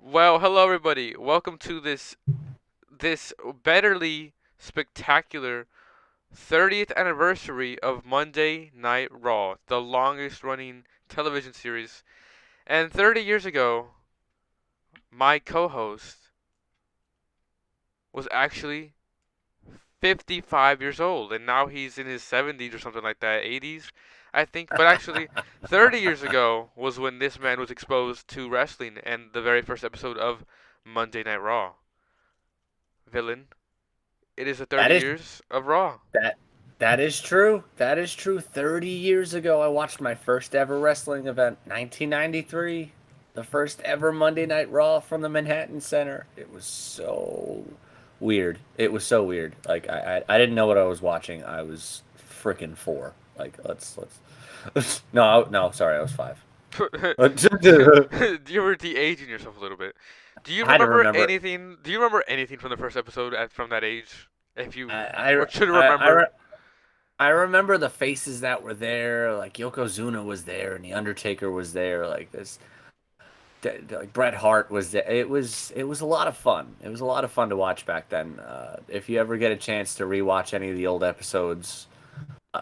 Well, hello everybody. Welcome to this betterly spectacular 30th anniversary of Monday Night Raw, the longest running television series. And 30 years ago, my co-host was actually 55 years old, and now he's in his 70s or something like that, 80s, I think. But actually, 30 years ago was when this man was exposed to wrestling and the very first episode of Monday Night Raw. Villain. It is the That 30 is years of Raw. that that is true. That is true. 30 years ago I watched my first ever wrestling event, 1993. The first ever Monday Night Raw from the Manhattan Center. It was so weird. It was so weird. Like I didn't know what I was watching. I was freaking 4. Like let's no, sorry, I was 5. You were de-aging yourself a little bit. Do you I had to remember remember. anything? Do you remember anything from the first episode from that age? If you I or should I I, remember, I remember the faces that were there. Like Yokozuna was there, and the Undertaker was there. Like this, like Bret Hart was there. It was a lot of fun. It was a lot of fun to watch back then. If you ever get a chance to rewatch any of the old episodes,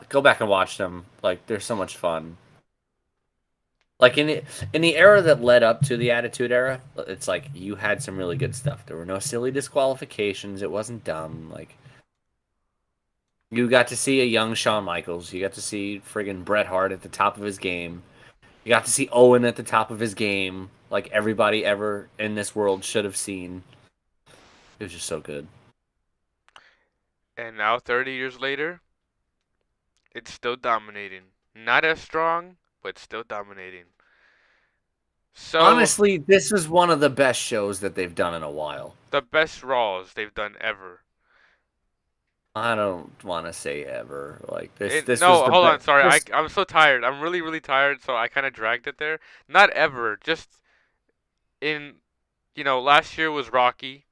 go back and watch them. Like they're so much fun. Like in the era that led up to the Attitude Era, it's like you had some really good stuff. There were no silly disqualifications. It wasn't dumb. Like you got to see a young Shawn Michaels. You got to see friggin' Bret Hart at the top of his game. You got to see Owen at the top of his game, like everybody ever in this world should have seen. It was just so good. and now 30 years later, it's still dominating. Not as strong, but still dominating. So, Honestly, this is one of the best shows that they've done in a while. the best Raws they've done ever. I don't want to say ever. Like this was No, the hold on. best. Sorry, This I'm so tired. I'm really really tired, so I kind of dragged it there. Not ever. Just in last year was rocky,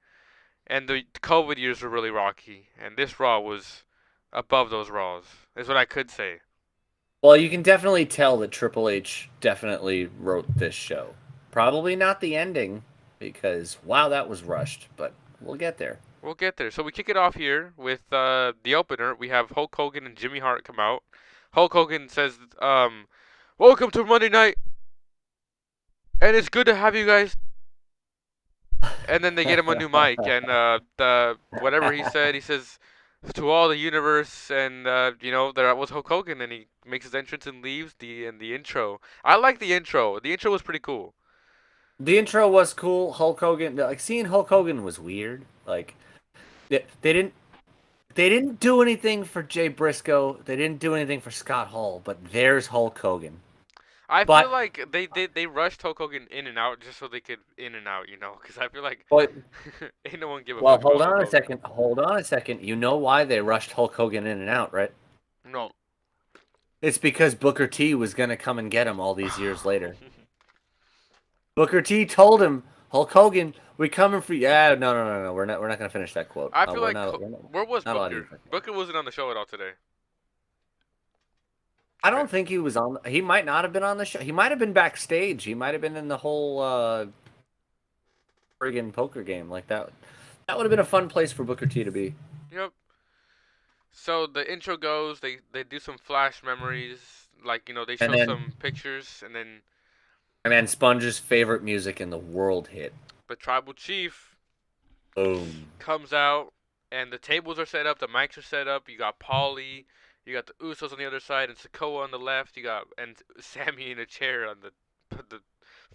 and the COVID years were really rocky, and this Raw was above those Raws. Is what I could say. well, you can definitely tell that Triple H definitely wrote this show. Probably not the ending because wow, that was rushed, but we'll get there. We'll get there. So we kick it off here with the opener. We have Hulk Hogan and Jimmy Hart come out. Hulk Hogan says, "Welcome to Monday Night, and it's good to have you guys." And then they get him a new mic, and the whatever he says to all the universe, and there was Hulk Hogan, and he makes his entrance and leaves. The intro. I like the intro. The intro was pretty cool. The intro was cool. Hulk Hogan, like seeing Hulk Hogan was weird. Like they didn't do anything for Jay Briscoe. They didn't do anything for Scott Hall, but there's Hulk Hogan. I feel But like they rushed Hulk Hogan in and out just so they could in and out, because I feel like but ain't no one give a well, fuck hold about Hulk on a Hogan. second. Hold on a second. You know why they rushed Hulk Hogan in and out, right? No. It's because Booker T was gonna come and get him all these years later. Booker T told him, Hulk Hogan, we coming for you. Yeah, no. We're not gonna finish that quote. I feel We're like not. We're not, where was not allowed to Booker? use that. Booker wasn't on the show at all today. I Eh, don't think he was on. He might not have been on the show. He might have been backstage. He might have been in the whole friggin' poker game like that. That would have been a fun place for Booker T to be. Yep. So the intro goes. They do some flash memories, like they And show then, some pictures, and then and then Sponge's favorite music in the world hit. the tribal chief Boom. comes out, and the tables are set up, the mics are set up. You got Paulie, you got the Usos on the other side, and Sokoa on the left. You got and Sammy in a chair on the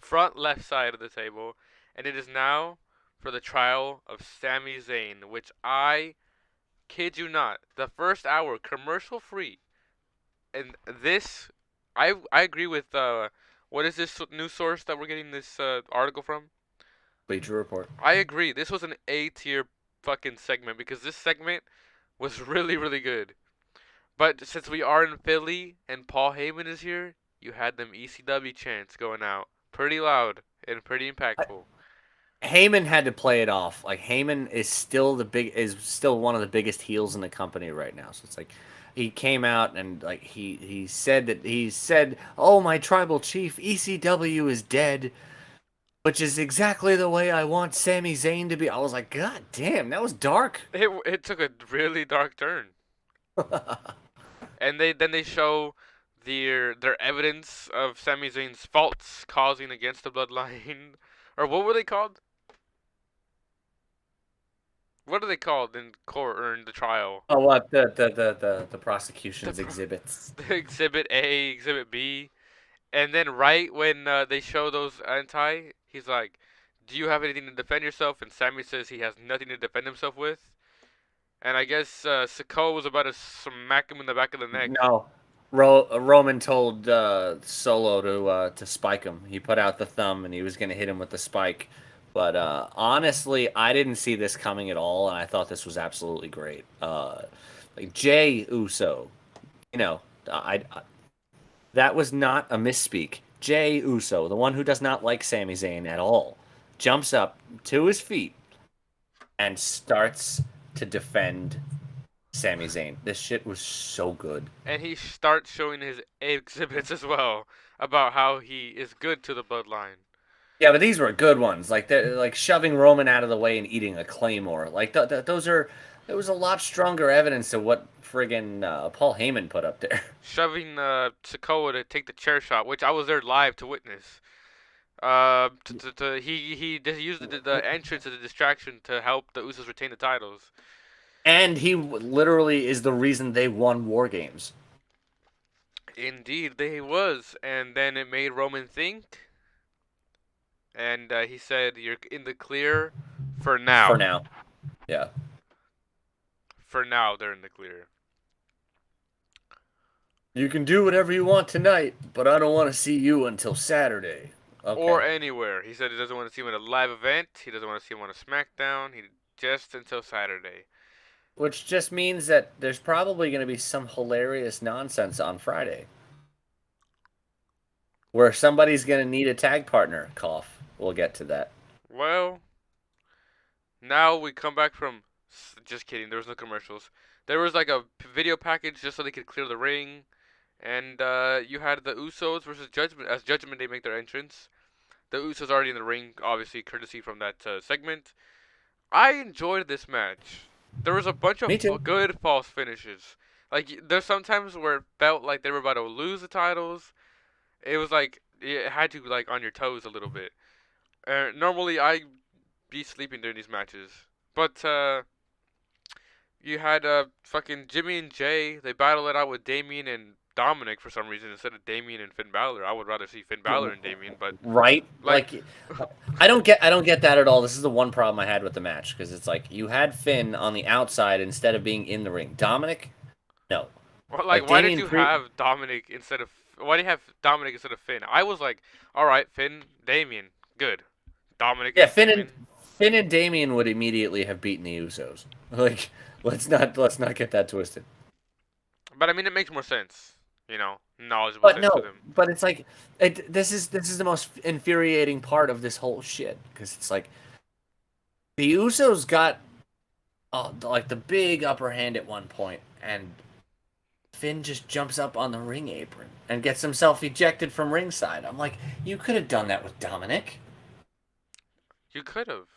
front left side of the table, and it is now for the trial of Sami Zayn, which I kid you not, the first hour commercial free, and this I agree with what is this news source that we're getting this article from? Bleacher Report. I agree. This was an A tier fucking segment because this segment was really, really good. But since we are in Philly and Paul Heyman is here, you had them ECW chants going out pretty loud and pretty impactful. Heyman had to play it off. Like Heyman is still one of the biggest heels in the company right now. So it's like he came out and like he said, "Oh, my tribal chief ECW is dead." which is exactly the way I want Sami Zayn to be. I was like, God damn, that was dark. It took a really dark turn, and they show their evidence of Sami Zayn's faults causing against the bloodline, or what were they called? What are they called in court or in the trial? Oh, what the The prosecution's exhibits. the exhibit A, exhibit B, and then right when they show those anti, he's like, "Do you have anything to defend yourself?" And Sammy says he has nothing to defend himself with. And I guess Sikoa was about to smack him in the back of the neck. No, Roman told Solo to spike him. He put out the thumb and he was going to hit him with the spike. But honestly, I didn't see this coming at all, and I thought this was absolutely great. Like Jay Uso, you know, I that was not a misspeak. Jay Uso, the one who does not like Sami Zayn at all, jumps up to his feet and starts to defend Sami Zayn. This shit was so good. And he starts showing his exhibits as well about how he is good to the bloodline. Yeah, but these were good ones. Like they're like shoving Roman out of the way and eating a claymore. Like those are. There was a lot stronger evidence of what friggin' Paul Heyman put up there. Shoving Sikoa to take the chair shot, which I was there live to witness. He just used the entrance as a distraction to help the Usos retain the titles. And he literally is the reason they won War Games. Indeed, they was, and then it made Roman think, and he said, "You're in the clear for For now. now. Yeah. For now, they're in the clear." You can do whatever you want tonight, but I don't want to see you until Saturday. Or Okay. anywhere. He said he doesn't want to see him at a live event. He doesn't want to see him on a SmackDown. He just until Saturday. Which just means that there's probably going to be some hilarious nonsense on Friday where somebody's going to need a tag partner. Cough. We'll get to that. Well, now we come back from. Just kidding. There was no commercials. There was like a video package just so they could clear the ring, and you had the Usos versus Judgment as Judgment Day make their entrance. The Usos already in the ring, obviously courtesy from that segment. I enjoyed this match. There was a bunch of Me too. good false finishes. Like there's sometimes where it felt like they were about to lose the titles. It was like it had to like on your toes a little bit. Normally I be sleeping during these matches, but you had fucking Jimmy and Jay. They battle it out with Damien and Dominic for some reason instead of Damien and Finn Balor. I would rather see Finn Balor and Damien, but Right? like Like I don't get that at all. This is the one problem I had with the match because it's like you had Finn on the outside instead of being in the ring. Dominic, no. Like Why did Damian you Priest. have Dominic instead of why do you have Dominic instead of Finn? I was like, all right, Finn, Damien, good. Dominic Yeah, and Damien, Finn and Damian would immediately have beaten the Usos. Like let's not get that twisted. but I mean it makes more sense, knowledgeable But sense to no, them. but it's like this is the most infuriating part of this whole shit because it's like the Usos got like the big upper hand at one point, and Finn just jumps up on the ring apron and gets himself ejected from ringside. I'm like, you could have done that with Dominic. You could have,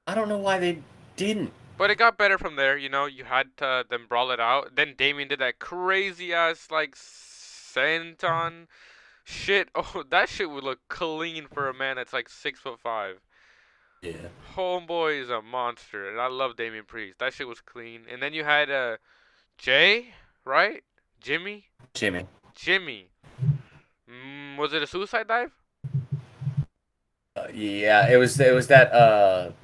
I don't know why they didn't. but it got better from there. You had them brawl it out. Then Damien did that crazy ass like senton shit. Oh, that shit would look clean for a man that's like 6'5". Yeah. Homeboy is a monster, and I love Damian Priest. That shit was clean. And then you had Jay, right? Jimmy, Jimmy. Jimmy. Was it a suicide dive? Yeah, it was that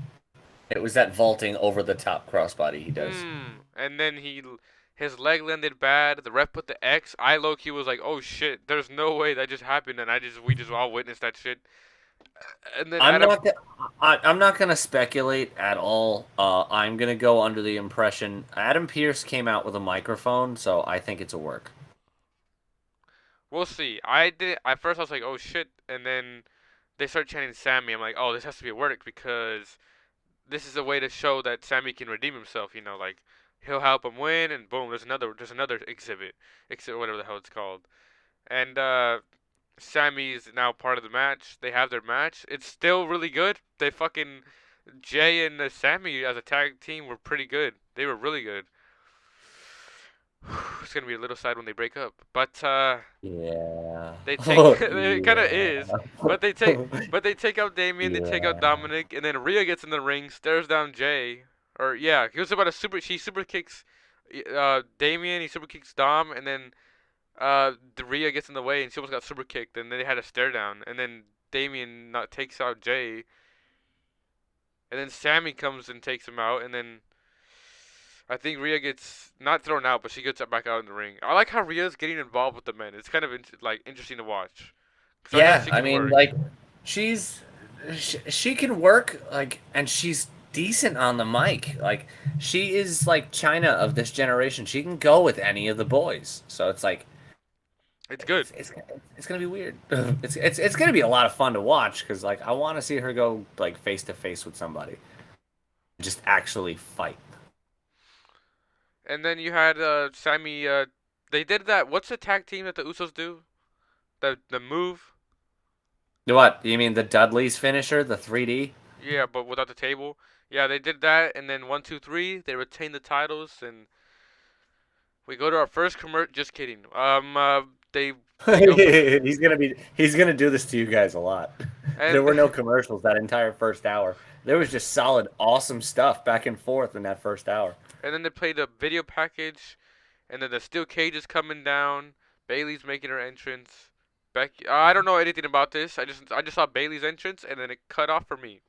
vaulting over the top crossbody he does. And then his leg landed bad. The ref put the X. I low key was like, oh shit, there's no way that just happened, and we just all witnessed that shit. And then I'm Adam, not. I'm not gonna speculate at all. I'm gonna go under the impression Adam Pierce came out with a microphone, so I think it's a work. we'll see. I did at first I was like, oh shit, and then they started chanting Sammy. I'm like, oh, this has to be a work because this is a way to show that Sammy can redeem himself. Like he'll help him win, and boom, there's another exhibit, whatever the hell it's called, and Sammy is now part of the match. They have their match. It's still really good. They fucking Jay and Sammy as a tag team were pretty good. They were really good. It's gonna be a little sad when they break up, but Yeah. they take Oh, it kind of is. But they take yeah. but they take out Damien. They take out Yeah. Dominic, and then Rhea gets in the ring, stares down Jay, or yeah, he was about to super. She super kicks Damien. He super kicks Dom, and then the Rhea gets in the way, and she almost got super kicked. And then they had a stare down, and then Damien not, takes out Jay, and then Sammy comes and takes him out, and then I think Rhea gets not thrown out, but she gets back out in the ring. I like how Rhea's getting involved with the men. It's kind of like interesting to watch. So I know that Yeah, she I can mean, work. like, she's she can work, like, and she's decent on the mic. Like, she is like China of this generation. She can go with any of the boys. So it's like It's good. it's gonna be weird. It's gonna be a lot of fun to watch because like I want to see her go like face to face with somebody, just actually fight. And then you had Sammy. They did that. What's the tag team that the Usos do? The move. What you mean the Dudley's finisher, the 3D? Yeah, but without the table. Yeah, they did that, and then 1, 2, 3. They retain the titles, and we go to our first commercial. Just kidding. They go for He's gonna do this to you guys a lot. There and were no commercials that entire first hour. There was just solid, awesome stuff back and forth in that first hour. and then they play the video package, and then the steel cage is coming down. Bayley's making her entrance. Becky, I don't know anything about this. I just saw Bayley's entrance, and then it cut off for me.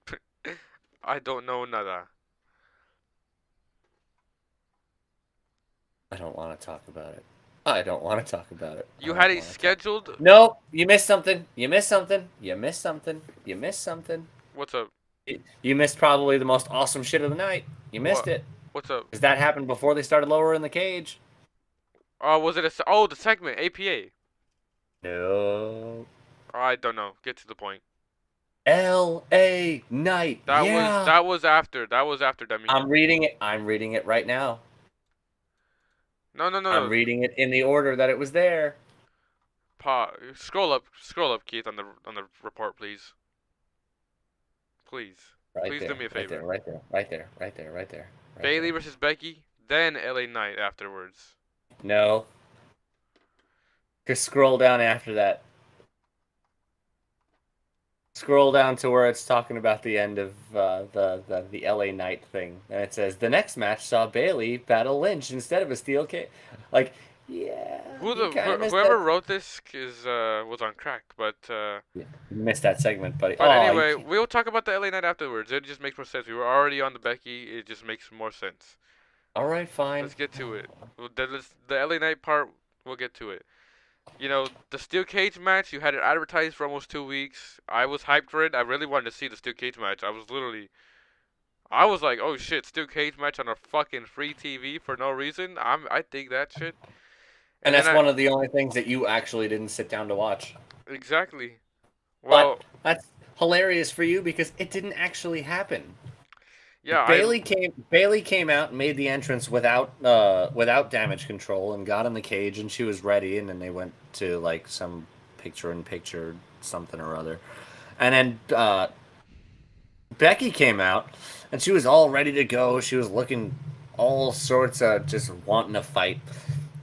I don't know nada. I don't want to talk about it. I don't want to talk about it. I You had don't a want to talk. scheduled. No, you missed something. You missed something. You missed something. You missed something. What's up? You missed probably the most awesome shit of the night. You missed What? it. What's up? Because that happened before they started lowering the cage. Was it oh, the segment APA? No. I don't know. Get to the point. L.A. Night. That was Yeah. that was after. That was after Demi. I'm reading it. I'm reading it right now. No, no, no, I'm no. reading it in the order that it was there. Scroll up, Keith, on the report, please. Please, Right please do there. me a Right there. favor. Right there. Right there. Right there. Right there. Right Bayley there. versus Becky, then LA Knight afterwards. No. Just scroll down after that. Scroll down to where it's talking about the end of the LA Knight thing, and it says the next match saw Bayley battle Lynch instead of a steel cage. Like, yeah, you kind of missed Whoever that. wrote this was on crack, Yeah, you missed that segment, buddy. but Oh, anyway, we'll talk about the LA Knight afterwards. It just makes more sense. We were already on the Becky. It just makes more sense. all right, fine. Let's get to it. The LA Knight part, we'll get to it. The steel cage match, you had it advertised for almost 2 weeks. I was hyped for it. I really wanted to see the steel cage match. I was like, oh shit, steel cage match on a fucking free TV for no reason. I dig that shit. And And then that's one of the only things that you actually didn't sit down to watch. exactly. But Well, that's hilarious for you because it didn't actually happen. yeah, Bayley came out and made the entrance without damage control and got in the cage and she was ready and then they went to like some picture in picture something or other. And then Becky came out and she was all ready to go. She was looking all sorts of just wanting to fight.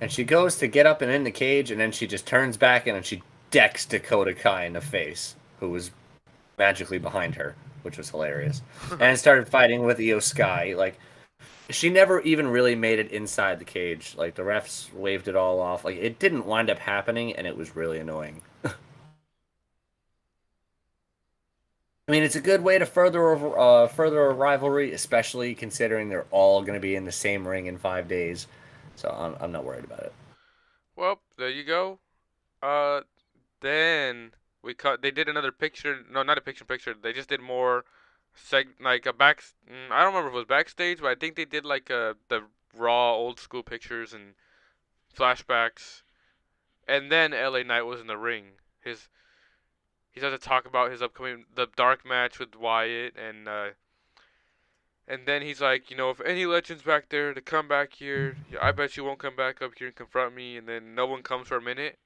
And she goes to get up and in the cage and then she just turns back and she decks Dakota Kai in the face, who was magically behind her, which was hilarious, and started fighting with Io Sky. Like, she never even really made it inside the cage. Like, the refs waved it all off. Like, it didn't wind up happening, and it was really annoying. I mean, it's a good way to further a rivalry, especially considering they're all going to be in the same ring in 5 days. So I'm not worried about it. well, there you go. Uh, then we cut. They did another picture. No, not a picture. They just did more, like a back. I don't remember if it was backstage, but I think they did like the raw old school pictures and flashbacks. And then LA Knight was in the ring. He started to talk about his upcoming the dark match with Wyatt, and then he's like, if any legends back there to come back here, I bet you won't come back up here and confront me. And then no one comes for a minute,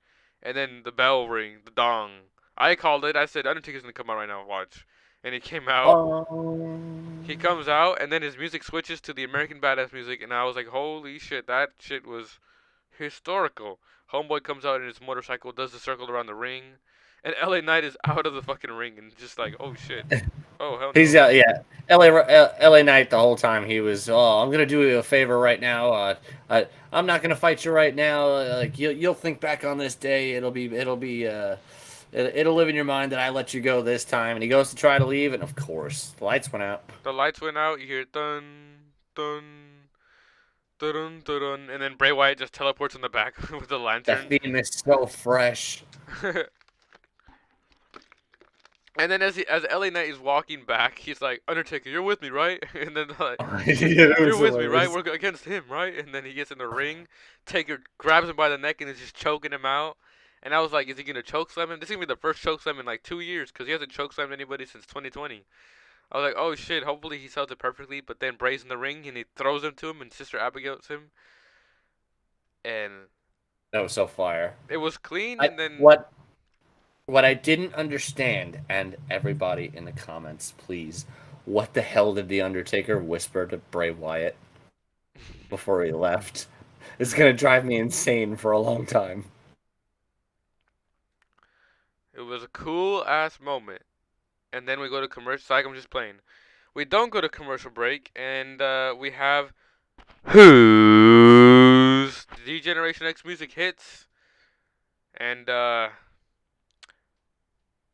And then the bell ring, the dong. I called it. I said Undertaker's gonna come out right now. Watch. And he came out. He Um, comes out, and then his music switches to the American Badass music, and I was like, holy shit, that shit was historical. Homeboy comes out in his motorcycle, does the circle around the ring, and LA Knight is out of the fucking ring, and just like, oh shit. Oh, hell he's no. yeah, LA Knight the whole time he was. Oh, I'm gonna do you a favor right now. I'm not gonna fight you right now. Like you'll think back on this day. It'll live in your mind that I let you go this time. And he goes to try to leave, and of course the lights went out. The lights went out, you hear dun, dun, dun, dun, and then Bray Wyatt just teleports in the back with the The lantern. theme is so fresh. And then as LA Knight is walking back, he's like, Undertaker, you're with me, right? And then like, It you're was with me, right? hilarious. We're against him, right? And then he gets in the ring. Taker grabs him by the neck and is just choking him out. And I was like, is he gonna choke slam him? This is gonna be the first choke slam in like 2 years because he hasn't choke slammed anybody since 2020. I was like, oh shit, hopefully he sells it perfectly. But then Bray's in the ring and he throws him to him and Sister Abigail's him. And That was so fire. it was clean. I And then what I didn't understand, and everybody in the comments, please, what the hell did the Undertaker whisper to Bray Wyatt before he left? It's gonna drive me insane for a long time. it was a cool ass moment. And then we go to commercial. Like I'm just playing. We don't go to commercial break, and we have Who's D Generation X music hits, and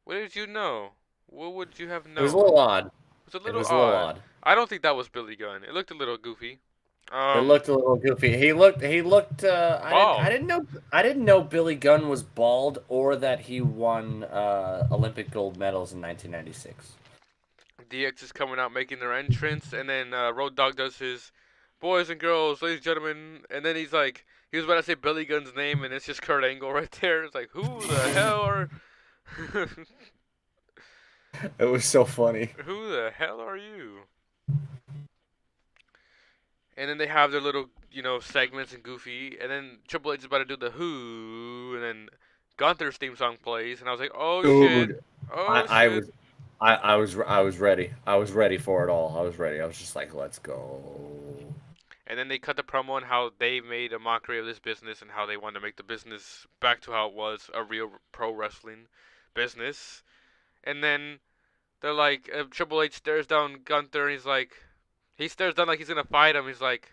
what did you know? What would you have It was a known? little odd. It's a It little was a little odd. odd. I don't think that was Billy Gunn. It looked a little goofy. It Um, looked a little goofy. He looked. bald. I didn't know Billy Gunn was bald or that he won Olympic gold medals in 1996. DX is coming out making their entrance, and then Road Dogg does his boys and girls, ladies and gentlemen, and then he's like, he was about to say Billy Gunn's name, and it's just Kurt Angle right there. It's like, who the hell are, It was so funny. who the hell are you? And then they have their little, segments and goofy, and then Triple H is about to do the Who, and then Gunther's theme song plays, and I was like, oh shit, Dude, I, oh I shit. was I was ready. I was ready for it all. I was ready. I was just like, let's go. And then they cut the promo on how they made a mockery of this business and how they want to make the business back to how it was, a real pro wrestling business. And then they're like, Triple H stares down Gunther, and he stares down like he's gonna fight him. He's like,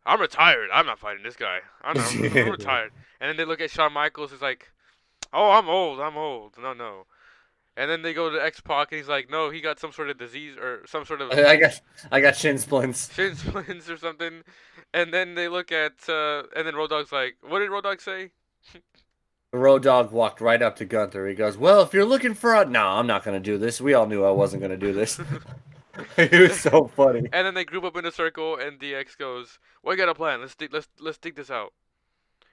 I'm retired. I'm not fighting this guy. I'm retired. And then they look at Shawn Michaels. He's like, oh, I'm old. I'm old. No, no. And then they go to X Pac, and he's like, no, he got some sort of disease or some sort of I got I got shin splints. shin splints or something. And then they look at, and then Road Dogg's like, what did Road Dogg say? The Road Dogg walked right up to Gunther. He goes, "Well, if you're looking for a no, I'm not gonna do this. We all knew I wasn't gonna do this." It was so funny. And then they group up in a circle, and DX goes, "We got a plan. Let's dig this out."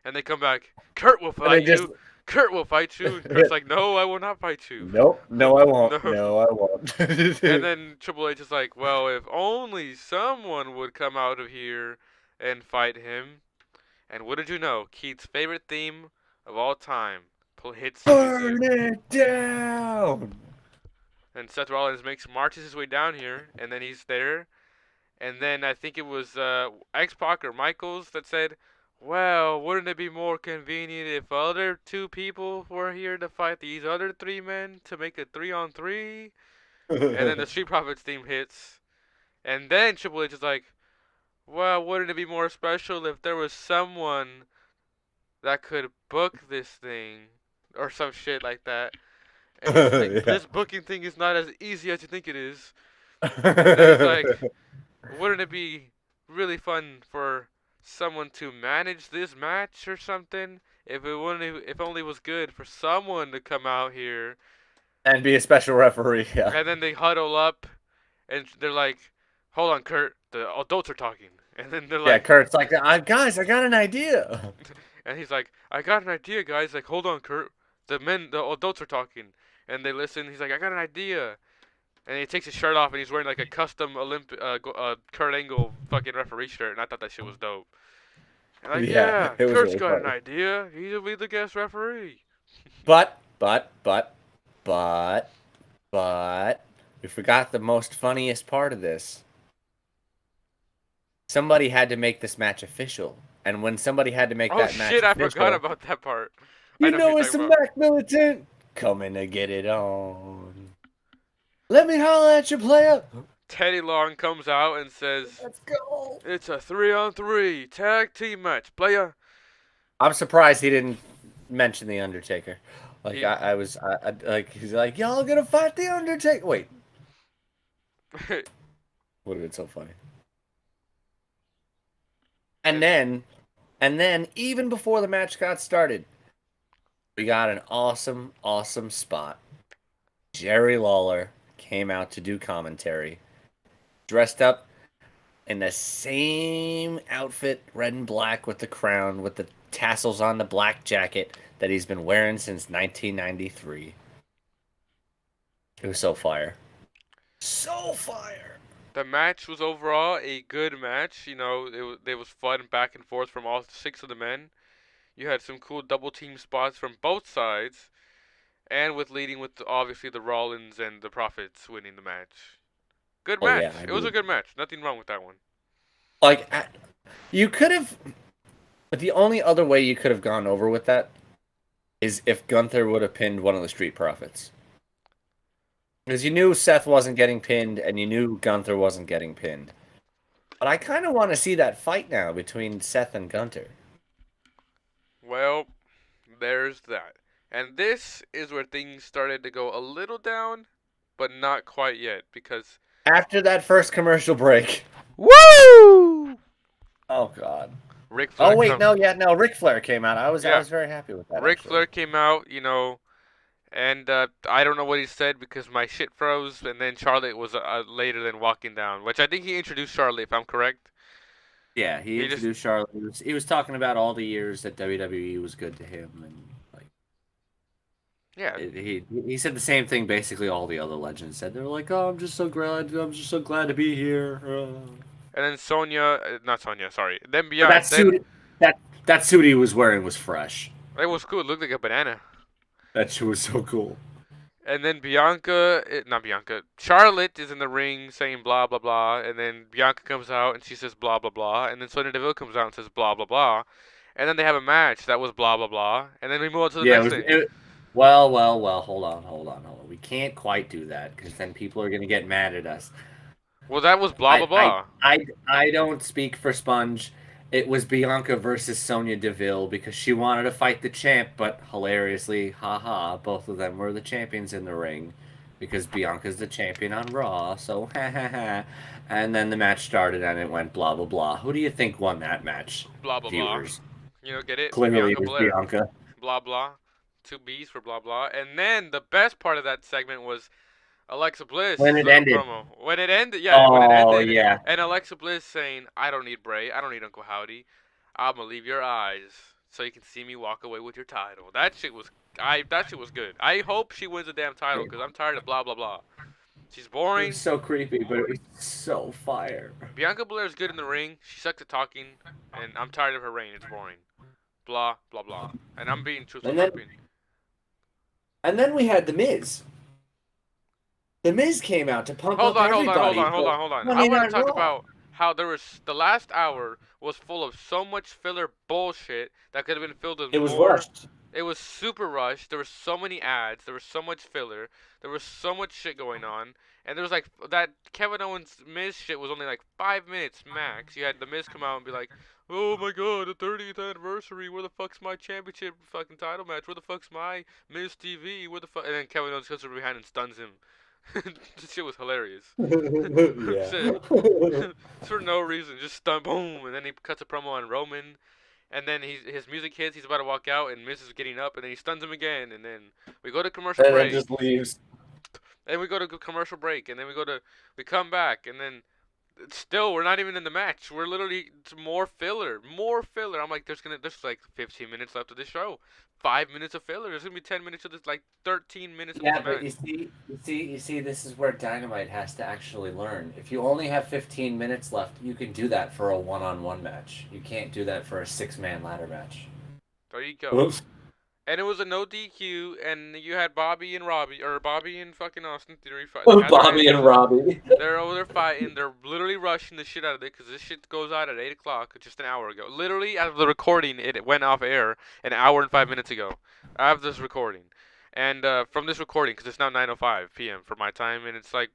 And they come back. Kurt will And they fight just you. Kurt will fight you. And Kurt's like, "No, I will not fight you." nope, no, I won't. No. No, I won't. And then Triple H is like, "Well, if only someone would come out of here and fight him." And what did you know? Keith's favorite theme of all time hits music. Burn it down. And Seth Rollins marches his way down here, and then he's there. And then I think it was X Pac or Michaels that said, "Well, wouldn't it be more convenient if other two people were here to fight these other three men to make a 3-on-3?" And then the Street Profits theme hits, and then Triple H is like, "Well, wouldn't it be more special if there was someone that could book this thing?" Or some shit like that. And he's like, Yeah. "This booking thing is not as easy as you think it is." And then he's like, wouldn't it be really fun for someone to manage this match or something? If only it was good for someone to come out here. And be a special referee. Yeah. And then they huddle up and they're like, "Hold on, Kurt. The adults are talking." And then they're Yeah, like, Kurt's like, guys, I got an idea. and he's like, "I got an idea, guys." Like, "Hold on, Kurt. The adults are talking." And they listen. He's like, "I got an idea." And he takes his shirt off and he's wearing like a custom Kurt Angle fucking referee shirt. And I thought that shit was dope. And like, Yeah, yeah, it was Kurt's really got an funny. idea. He'll be the guest referee. But, but, we forgot the most funniest part of this. Somebody had to make this match official. And when somebody had to make Oh that match shit, I forgot official, about that part. I you know who you're know it's talking a about. Mac Militant coming to get it on. Let me holler at you, player. Teddy Long comes out and says, Let's go. "It's a 3-on-3 tag team match, playa." I'm surprised he didn't mention the Undertaker. Like He like he's like, y'all gonna fight the Undertaker. Wait, would have been so funny. And and then, and then, even before the match got started, we got an awesome spot. Jerry Lawler came out to do commentary, dressed up in the same outfit, red and black with the crown, with the tassels on the black jacket that he's been wearing since 1993. It was so fire. So fire. the match was overall a good match. You know, it was fun back and forth from all six of the men. You had some cool double team spots from both sides, and with leading with obviously the Rollins and the Profits winning the match. Good Oh yeah, match. I It was a mean, good match. Nothing wrong with that one. like you could have, but the only other way you could have gone over with that is if Gunther would have pinned one of the Street Profits. Because you knew Seth wasn't getting pinned and you knew Gunther wasn't getting pinned. But I kind of want to see that fight now between Seth and Gunther. Well, there's that. And this is where things started to go a little down, but not quite yet because After that first commercial break. Woo! Oh God. Ric Oh Flair wait, come no, yeah, no. Ric Flair came out. I yeah, was very happy with that Ric actually. Flair came out, and I don't know what he said because my shit froze, and then Charlotte was later than walking down, which I think he introduced Charlotte, if I'm correct. Yeah, he He just introduced Charlotte. He was talking about all the years that WWE was good to him, and like yeah, he said the same thing. Basically, all the other legends said. They're like, "Oh, I'm just so glad to be here." and then Sonya, not Sonya, sorry, then But Bianca, then that suit he was wearing was fresh. it was cool, it looked like a banana. That shit was so cool. And then Bianca, not Bianca, Charlotte is in the ring saying blah blah blah, and then Bianca comes out and she says blah blah blah, and then Sonya Deville comes out and says blah blah blah, and then they have a match that was blah blah blah, and then we move on to the Yeah, it next was. thing. Well. Hold on. We can't quite do that because then people are gonna get mad at us. Well, that was blah blah I, I, blah. I don't speak for Sponge. It was Bianca versus Sonya Deville because she wanted to fight the champ, but hilariously, haha, both of them were the champions in the ring because Bianca's the champion on Raw, so ha ha ha. And then the match started and it went blah blah blah. Who do you think won that match, Blah blah blah. viewers? Get it? Clearly it Bianca was Blair. Bianca. Blah blah. Two B's for blah blah. And then the best part of that segment was Alexa When Bliss' it little ended. promo. When it ended, yeah, when it Oh ended, yeah. and Alexa Bliss saying, "I don't need Bray. I don't need Uncle Howdy. I'ma leave your eyes so you can see me walk away with your title." That shit was good. I hope she wins the damn title because I'm tired of blah blah blah. She's It was boring. so creepy, but it was so fire. Bianca Belair is good in the ring. She sucks at talking, and I'm tired of her reign. It's boring. Blah blah blah. And I'm being truthful, And not then being. and then we had the Miz. The Miz came out to pump Hold up on, hold on, hold everybody on, hold for on, hold on. I Monday want Night to talk Raw. about how there was the last hour was full of so much filler bullshit that could have been filled with It was more. rushed. It was super rushed. There was so many ads. There was so much filler. There was so much shit going on. And there was like that Kevin Owens Miz shit was only like 5 minutes max. You had the Miz come out and be like, "Oh my God, the 30th anniversary. Where the fuck's my championship fucking title match? Where the fuck's my Miz TV? Where the fuck?" And then Kevin Owens comes from behind and stuns him. This shit was hilarious. Yeah. Shit. For no reason, just stun, boom, and then he cuts a promo on Roman, and then his music hits. He's about to walk out, and Miz is getting up, and then he stuns him again, and then we go to commercial And break, just leaves. and we go to commercial break, and then we come back, and then Still, we're not even in the match. We're literally it's more filler, more filler. I'm like, there's like 15 minutes left of this show, 5 minutes of filler. There's gonna be 10 minutes of this, like 13 minutes of this Yeah, but match. you see, this is where Dynamite has to actually learn. If you only have 15 minutes left, you can do that for a one-on-one match. You can't do that for a six-man ladder match. There you go. Oops. And it was a no DQ, and you had Bobby and Robbie, or Bobby and fucking Austin Theory fight. They had their Bobby and entrances. Robbie. They're over there fighting. They're literally rushing the shit out of it because this shit goes out at 8 o'clock just an hour ago. Literally, out of the recording, it went off air an hour and 5 minutes ago. I have this recording. And from this recording, because it's now 9:05 p.m. for my time, and it's like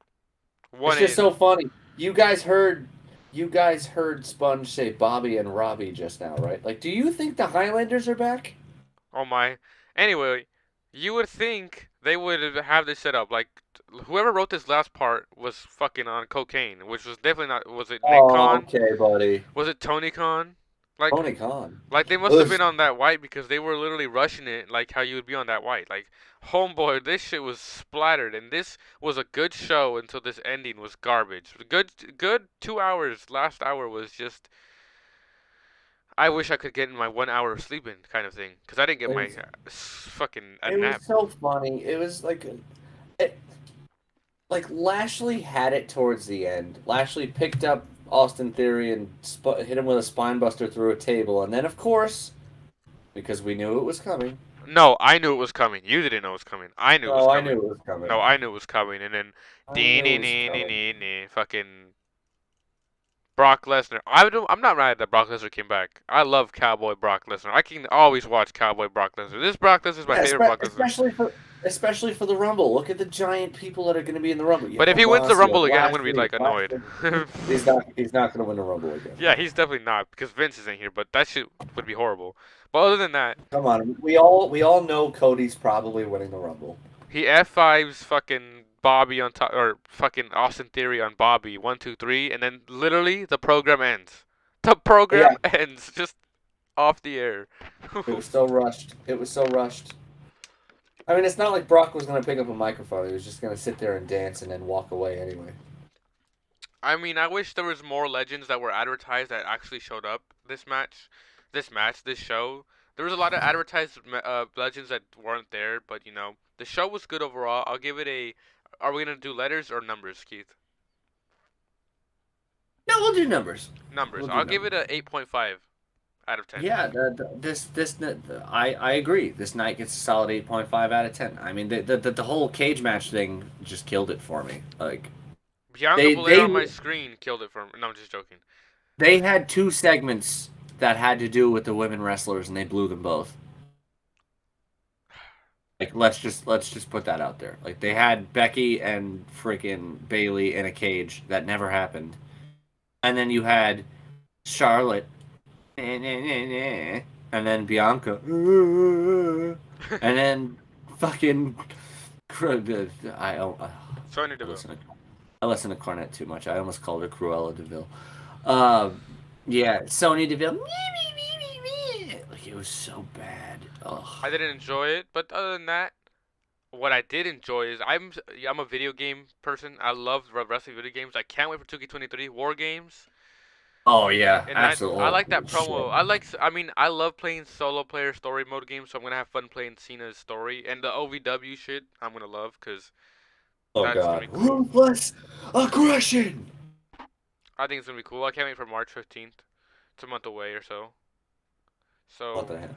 It's 1 just a. so funny. You guys heard Sponge say Bobby and Robbie just now, right? Like, do you think the Highlanders are back? Oh my. Anyway, you would think they would have this set up. Like, whoever wrote this last part was fucking on cocaine, which was definitely not. Was it Nick Oh, Khan? okay, buddy. Was it Tony Khan? Like, Tony Khan. Like they must have Ugh. been on that white because they were literally rushing it like how you would be on that white. Like homeboy, this shit was splattered, and this was a good show until this ending was garbage. Good 2 hours. Last hour was just. I wish I could get in my 1 hour of sleeping kind of thing because I didn't get It my was, fucking a it nap. was so funny. It was it, like Lashley had it towards the end. Lashley picked up Austin Theory and hit him with a spine buster through a table, and then of course, because we knew it was coming. No, I knew it was coming. You didn't know it was coming. I knew it was No, I knew coming. it was coming. No, I knew it was coming, and then I dee knew nee it was nee nee coming. nee nee fucking Brock Lesnar. I'm not mad that Brock Lesnar came back. I love Cowboy Brock Lesnar. I can always watch Cowboy Brock Lesnar. This Brock Lesnar is my Yeah, favorite Brock Lesnar. especially for the Rumble. Look at the giant people that are going to be in the Rumble. You But if have he wins the Omos, you have Rumble again, I'm gonna be Lashley, like annoyed. He's not going to win the Rumble again. Yeah, he's definitely not because Vince isn't here. But that shit would be horrible. But other than that, Come on, we all know Cody's probably winning the Rumble. he F5s fucking Bobby on top or fucking Austin Theory on Bobby 1, 2, 3, and then literally the program ends. The Yeah, program ends just off the air. it was so rushed. It was so rushed. I mean, it's not like Brock was going to pick up a microphone. He was just going to sit there and dance and then walk away anyway. I mean, I wish there was more legends that were advertised that actually showed up this show. There was a lot of advertised legends that weren't there, but the show was good overall. I'll give it a. Are we gonna do letters or numbers, Keith? No, we'll do numbers. Numbers. We'll do I'll give it numbers. a 8.5 out of 10. Yeah, I agree. This night gets a solid 8.5 out of 10. I mean, the whole cage match thing just killed it for me. Like Bianca they Belair they on my screen killed it for me. No, I'm just joking. they had two segments that had to do with the women wrestlers, and they blew them both. Like let's just put that out there. Like they had Becky and freaking Bayley in a cage that never happened, and then you had Charlotte, and then Bianca, and then fucking I Sonya I Deville. listen to I listen to Cornette too much. I almost called her Cruella Deville. Yeah, Sonya Deville. Like it was so bad. I Ugh. didn't enjoy it, but other than that, what I did enjoy is I'm a video game person. I love wrestling video games. I can't wait for 2K23 War Games. Oh yeah, And I absolutely. like that Oh, shit. promo. I mean, I love playing solo player story mode games, so I'm gonna have fun playing Cena's story and the OVW shit. I'm gonna love because Oh that's gonna god, be cool. ruthless aggression. I think it's gonna be cool. I can't wait for March 15th. It's a month away or so. What So the hell?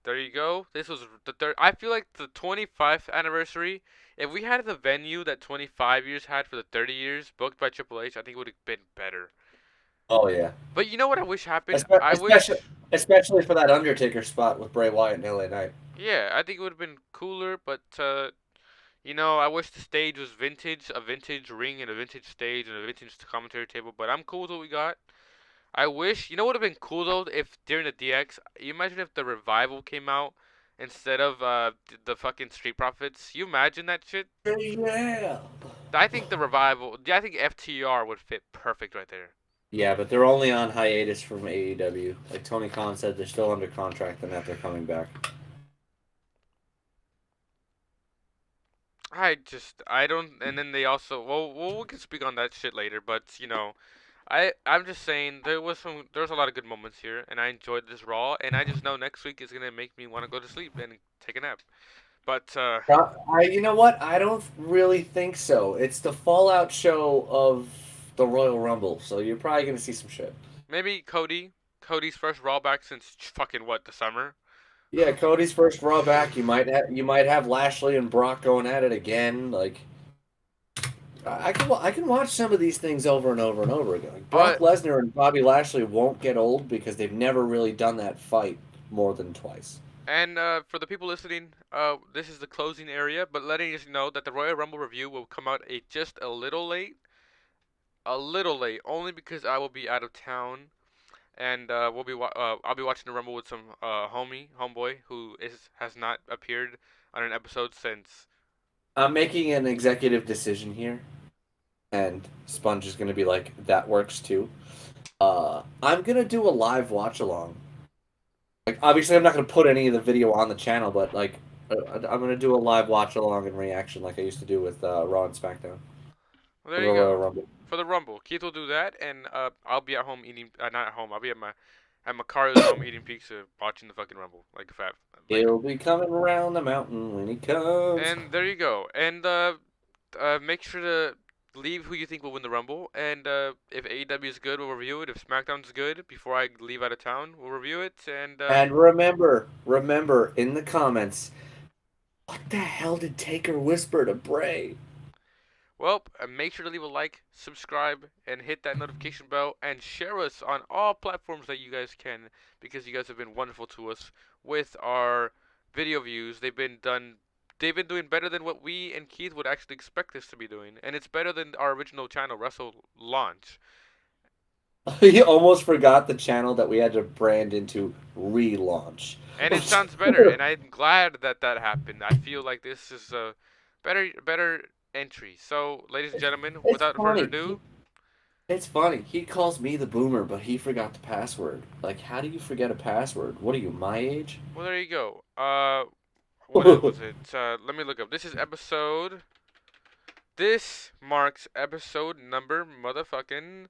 there you go. This was the third. I feel like the 25th anniversary. If we had the venue that 25 years had for the 30 years booked by Triple H, I think it would have been better. Oh yeah, But you know what I wish happened? I especially wish. especially for that Undertaker spot with Bray Wyatt in LA Knight. Yeah, I think it would have been cooler, but I wish the stage was vintage, a vintage ring and a vintage stage and a vintage commentary table. But I'm cool with what we got. I wish, what would have been cool though if during the DX, you imagine if the revival came out instead of the fucking Street Profits. You imagine that shit? Yeah. I think the revival, yeah, I think FTR would fit perfect right there. Yeah, but they're only on hiatus from AEW. Like Tony Khan said, they're still under contract and that they're coming back. I don't, and then they also, we can speak on that shit later, but I'm just saying there was a lot of good moments here, and I enjoyed this Raw, and I just know next week is gonna make me want to go to sleep and take a nap. But You know what? I don't really think so. It's the Fallout show of the Royal Rumble, so you're probably gonna see some shit. maybe Cody's first Raw back since fucking what, the summer. Yeah, Cody's first Raw back. You might have Lashley and Brock going at it again. Like I can watch some of these things over and over and over again. Like Brock But Lesnar and Bobby Lashley won't get old because they've never really done that fight more than twice. and for the people listening, this is the closing area, but letting you know that the Royal Rumble review will come out just a little late, only because I will be out of town, and I'll be watching the Rumble with some homeboy who is has not appeared on an episode since. I'm making an executive decision here, and Sponge is gonna be like, "That works too." I'm gonna do a live watch along. Like, obviously, I'm not gonna put any of the video on the channel, but like, I'm gonna do a live watch along and reaction like I used to do with Raw and SmackDown Well, for there the you Royal go. Rumble. For the Rumble, Keith will do that, and I'll be at home eating. Not at home. I'll be at Macari's home eating pizza, watching the fucking Rumble like a fat like. He'll be coming around the mountain when he comes. And there you go. And make sure to leave who you think will win the Rumble. And if AEW is good, we'll review it. If SmackDown's good, before I leave out of town, we'll review it. And And remember in the comments, what the hell did Taker whisper to Bray? well, make sure to leave a like, subscribe, and hit that notification bell, and share us on all platforms that you guys can, because you guys have been wonderful to us with our video views. They've been doing better than what we and Keith would actually expect us to be doing, and it's better than our original channel, Wrestle Launch. He almost forgot the channel that we had to brand into relaunch. And it sounds better, and I'm glad that that happened. I feel like this is a better entry. So, ladies and gentlemen, It's without further funny. ado, It's funny. He calls me the boomer, but he forgot the password. Like, how do you forget a password? What are you, my age? well, there you go. Was it? Let me look up. This marks episode number motherfucking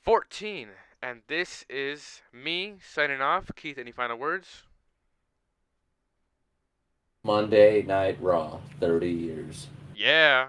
14. And this is me signing off. Keith, any final words? Monday Night Raw, 30 years. Yeah.